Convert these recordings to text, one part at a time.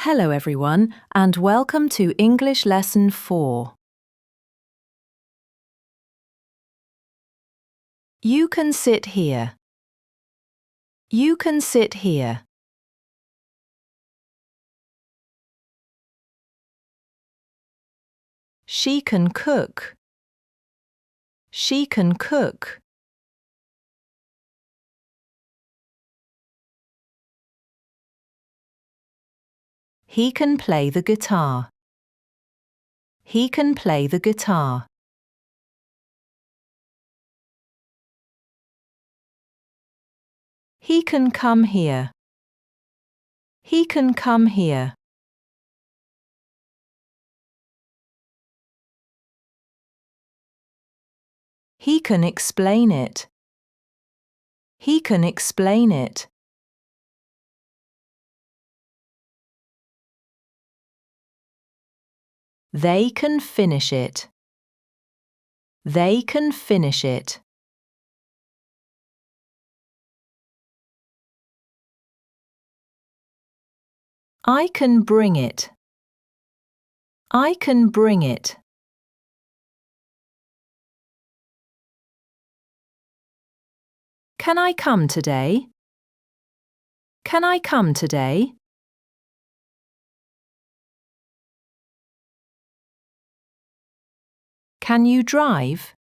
Hello everyone and welcome to English Lesson 4. You can sit here. You can sit here. She can cook. She can cook. He can play the guitar. He can play the guitar. He can come here. He can come here. He can explain it. He can explain it. They can finish it. They can finish it. I can bring it. I can bring it. Can I come today? Can I come today? Can you drive?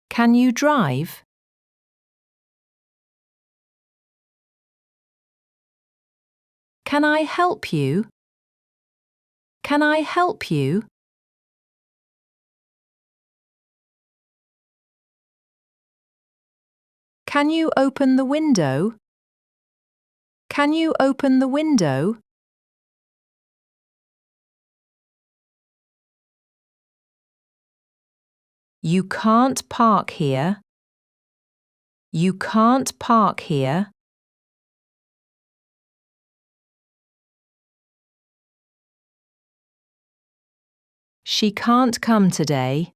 Can you drive? Can I help you? Can I help you? Can you open the window? Can you open the window? You can't park here. You can't park here. She can't come today.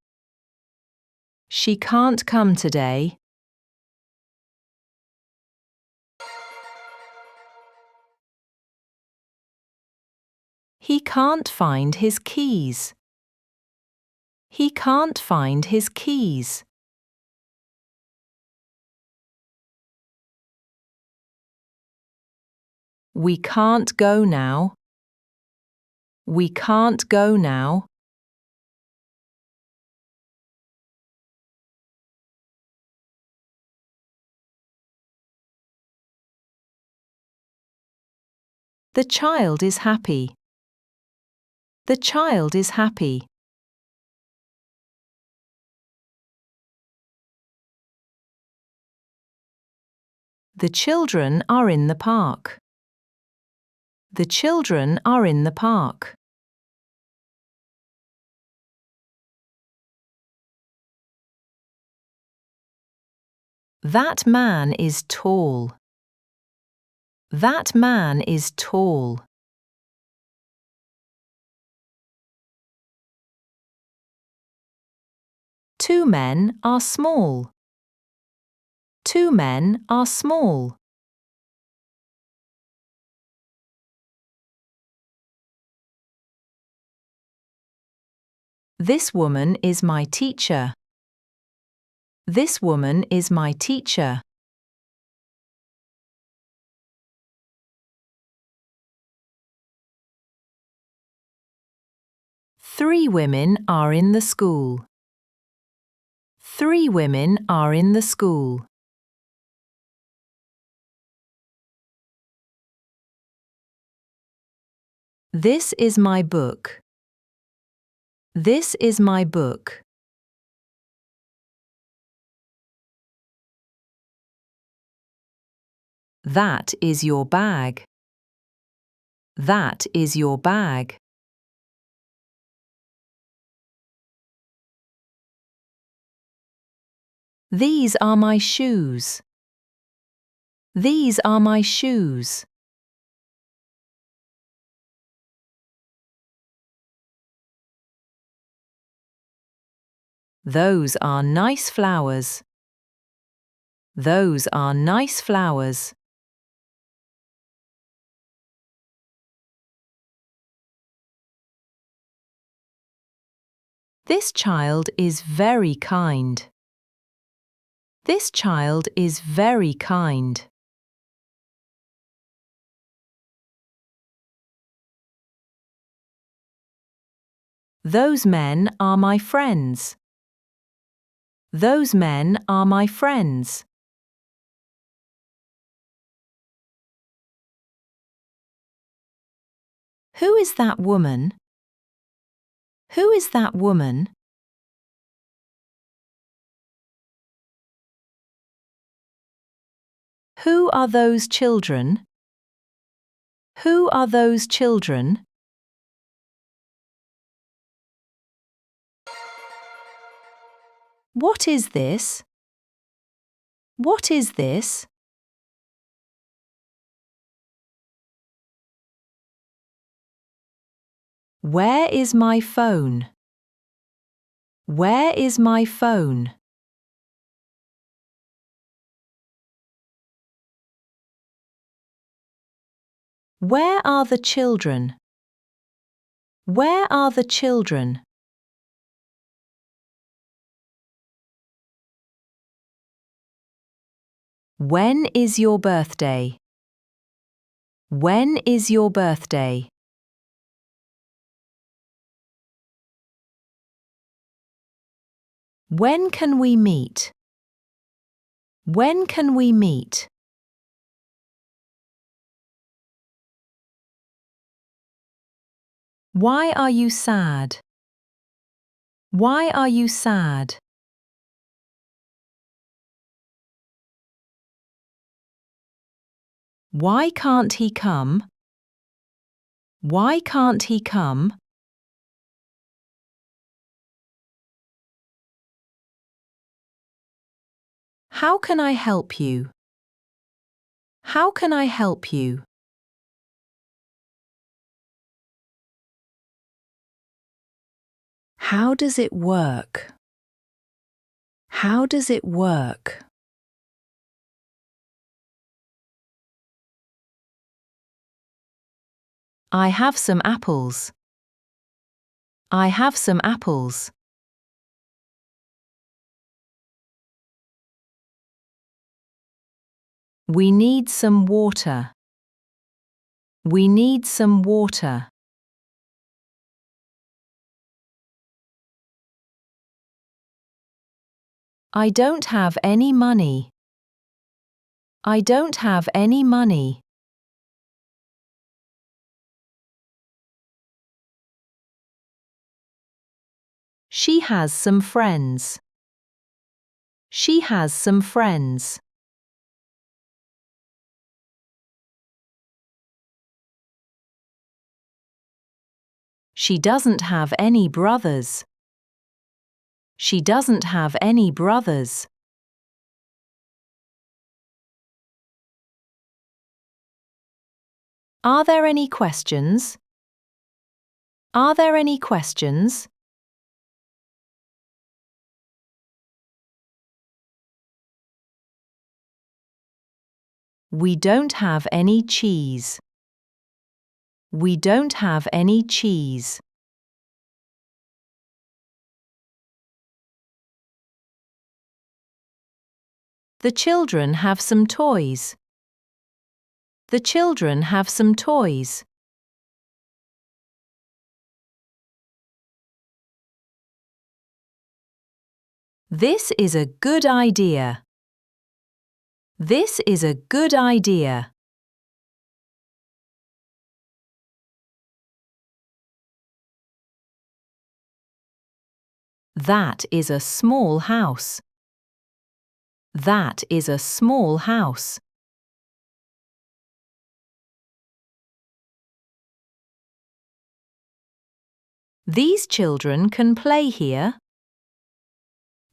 She can't come today. He can't find his keys. He can't find his keys. We can't go now. We can't go now. The child is happy. The child is happy. The children are in the park. The children are in the park. That man is tall. That man is tall. Two men are small. Two men are small. This woman is my teacher. This woman is my teacher. Three women are in the school. Three women are in the school. This is my book. This is my book. That is your bag. That is your bag. These are my shoes. These are my shoes. Those are nice flowers. Those are nice flowers. This child is very kind. This child is very kind. Those men are my friends. Those men are my friends. Who is that woman? Who is that woman? Who are those children? Who are those children? What is this? What is this? Where is my phone? Where is my phone? Where are the children? Where are the children? When is your birthday? When is your birthday? When can we meet? When can we meet? Why are you sad? Why are you sad? Why can't he come? Why can't he come? How can I help you? How can I help you? How does it work? How does it work? I have some apples. I have some apples. We need some water. We need some water. I don't have any money. I don't have any money. She has some friends. She has some friends. She doesn't have any brothers. She doesn't have any brothers. Are there any questions? Are there any questions? We don't have any cheese. We don't have any cheese. The children have some toys. The children have some toys. This is a good idea. This is a good idea. That is a small house. That is a small house. These children can play here.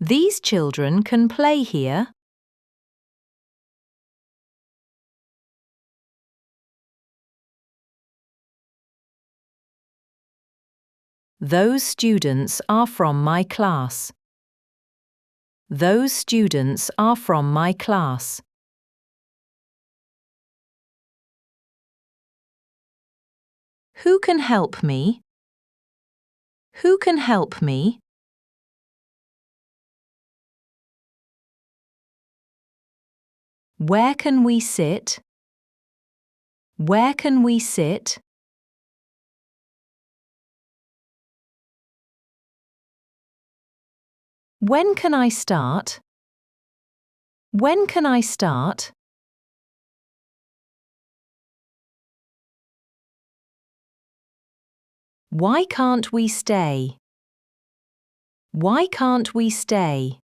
These children can play here. Those students are from my class. Those students are from my class. Who can help me? Who can help me? Where can we sit? Where can we sit? When can I start? When can I start? Why can't we stay? Why can't we stay?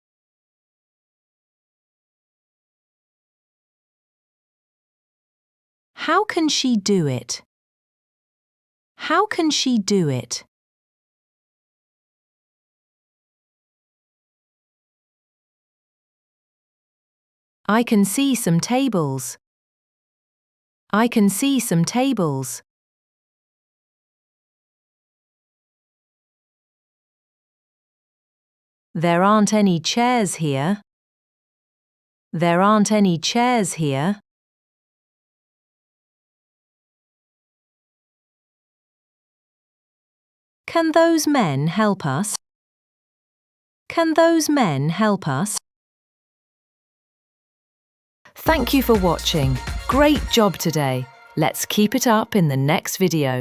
How can she do it? How can she do it? I can see some tables. I can see some tables. There aren't any chairs here. There aren't any chairs here. Can those men help us? Can those men help us? Thank you for watching. Great job today. Let's keep it up in the next video.